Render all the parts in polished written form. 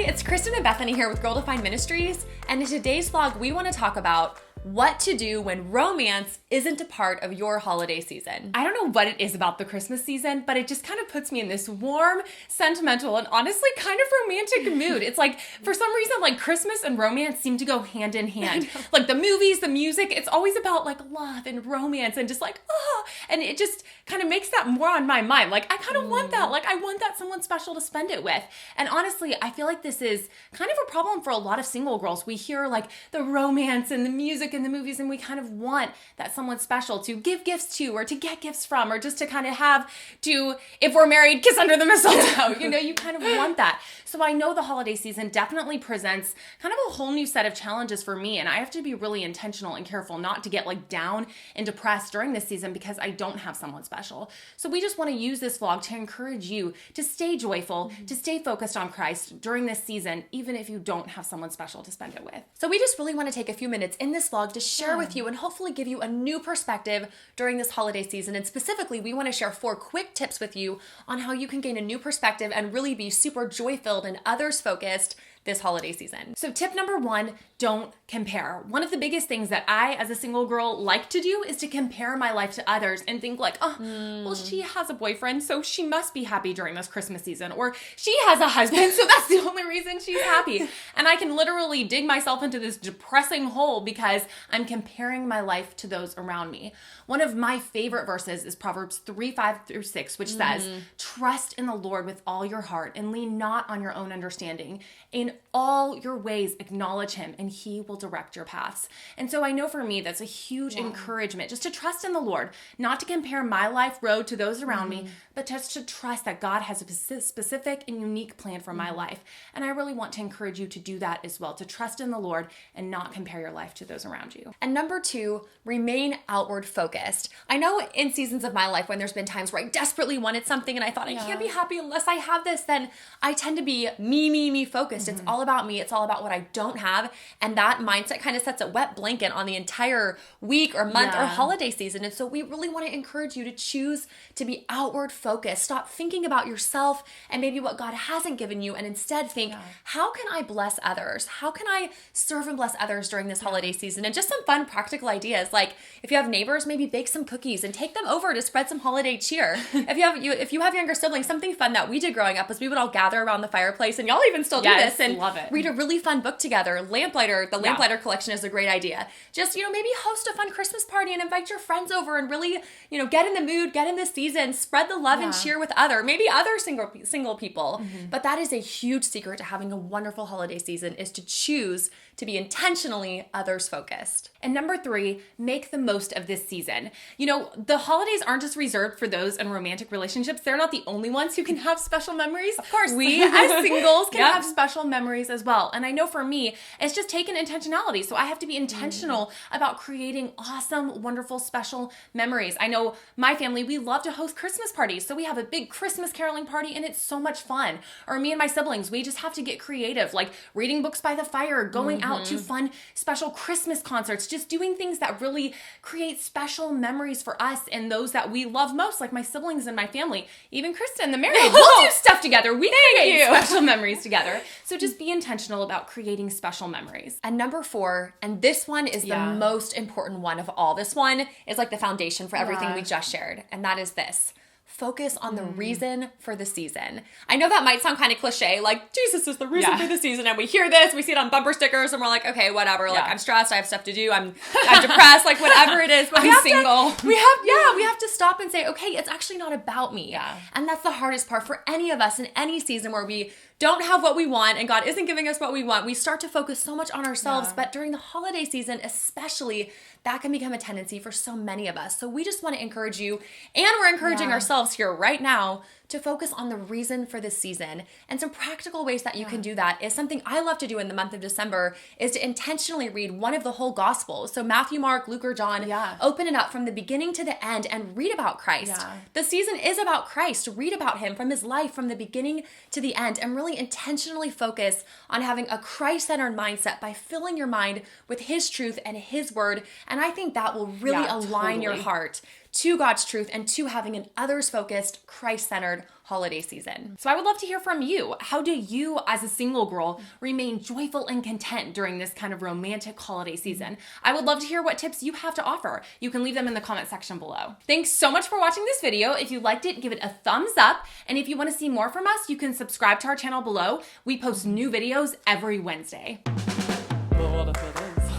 it's Kristen and Bethany here with Girl Defined Ministries, and in today's vlog, we want to talk about what to do when romance isn't a part of your holiday season. I don't know what it is about the Christmas season, but it just kind of puts me in this warm, sentimental, and honestly kind of romantic mood. It's like, for some reason, like Christmas and romance seem to go hand in hand. Like the movies, the music, it's always about like love and romance and just like, oh, and it just kind of makes that more on my mind. Like I kind of want that. Like I want that someone special to spend it with. And honestly, I feel like this is kind of a problem for a lot of single girls. We hear like the romance and the music in the movies, and we kind of want that someone special to give gifts to, or to get gifts from, or just to kind of have to, if we're married, kiss under the mistletoe. You know, you kind of want that. So I know the holiday season definitely presents kind of a whole new set of challenges for me, and I have to be really intentional and careful not to get like down and depressed during this season because I don't have someone special. So we just want to use this vlog to encourage you to stay joyful, to stay focused on Christ during this season, even if you don't have someone special to spend it with. So we just really want to take a few minutes in this vlog to share with you and hopefully give you a new perspective during this holiday season. And specifically, we want to share 4 quick tips with you on how you can gain a new perspective and really be super joy-filled and others-focused this holiday season. So tip number 1, don't compare. One of the biggest things that I, as a single girl, like to do is to compare my life to others and think like, oh, well, she has a boyfriend, so she must be happy during this Christmas season. Or she has a husband, so that's the only reason she's happy. And I can literally dig myself into this depressing hole because I'm comparing my life to those around me. One of my favorite verses is Proverbs 3:5-6, which says, trust in the Lord with all your heart and lean not on your own understanding. In all your ways, acknowledge him and he will direct your paths. And so I know for me, that's a huge encouragement just to trust in the Lord, not to compare my life road to those around me, but just to trust that God has a specific and unique plan for my life. And I really want to encourage you to do that as well, to trust in the Lord and not compare your life to those around you. And number 2, remain outward focused. I know in seasons of my life when there's been times where I desperately wanted something and I thought I can't be happy unless I have this, then I tend to be me focused. It's all about me. It's all about what I don't have. And that mindset kind of sets a wet blanket on the entire week or month or holiday season. And so we really want to encourage you to choose to be outward focused. Stop thinking about yourself and maybe what God hasn't given you, and instead think, how can I bless others? How can I serve and bless others during this holiday season? And just some fun practical ideas. Like if you have neighbors, maybe bake some cookies and take them over to spread some holiday cheer. If you have younger siblings, something fun that we did growing up was we would all gather around the fireplace, and y'all even still do this, and love it. Read a really fun book together. The Lamplighter collection is a great idea. Just, maybe host a fun Christmas party and invite your friends over and really, get in the mood, get in the season, spread the love and cheer with maybe other single people. But that is a huge secret to having a wonderful holiday season, is to choose to be intentionally others focused. And number 3, make the most of this season. The holidays aren't just reserved for those in romantic relationships. They're not the only ones who can have special memories. Of course. We as singles can have special memories as well. And I know for me, it's just taken intentionality. So I have to be intentional about creating awesome, wonderful, special memories. I know my family, we love to host Christmas parties. So we have a big Christmas caroling party and it's so much fun. Or me and my siblings, we just have to get creative, like reading books by the fire, going out to fun, special Christmas concerts, just doing things that really create special memories for us and those that we love most, like my siblings and my family. Even Kristen, the married, we'll do stuff together. We create special memories together. So just be intentional about creating special memories. And number 4, and this one is the most important one of all. This one is like the foundation for everything we just shared. And that is this. Focus on the reason for the season. I know that might sound kind of cliche, like Jesus is the reason for the season, and we hear this, we see it on bumper stickers, and we're like, okay, whatever. Like I'm stressed, I have stuff to do, I'm depressed, like whatever it is. But we have to stop and say, okay, it's actually not about me. And that's the hardest part for any of us in any season where we don't have what we want and God isn't giving us what we want. We start to focus so much on ourselves, but during the holiday season, especially, that can become a tendency for so many of us. So we just want to encourage you, and we're encouraging ourselves here right now, to focus on the reason for this season. And some practical ways that you can do that is something I love to do in the month of December, is to intentionally read one of the whole Gospels. So Matthew, Mark, Luke, or John, open it up from the beginning to the end and read about Christ. The season is about Christ. Read about him from his life, from the beginning to the end, and really intentionally focus on having a Christ-centered mindset by filling your mind with his truth and his word. And I think that will really align your heart to God's truth and to having an others-focused, Christ-centered prepared holiday season. So I would love to hear from you. How do you, as a single girl, remain joyful and content during this kind of romantic holiday season? I would love to hear what tips you have to offer. You can leave them in the comment section below. Thanks so much for watching this video. If you liked it, give it a thumbs up. And if you want to see more from us, you can subscribe to our channel below. We post new videos every Wednesday. But what if it is?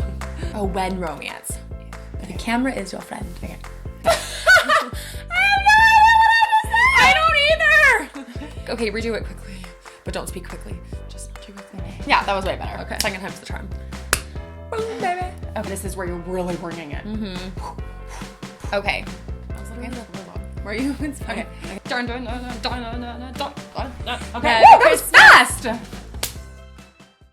A when romance. The camera is your friend. Okay. I don't either. Okay, redo it quickly, but don't speak quickly. Just not too quickly. Yeah, that was way better. Okay. Second time's the charm. Boom, baby. Okay, this is where you're really bringing it. Okay. I was looking at the robot. Were you? It's fine. Okay. Dun, dun, dun, dun, dun, dun, dun, dun, dun. Okay, Yeah, that was fast.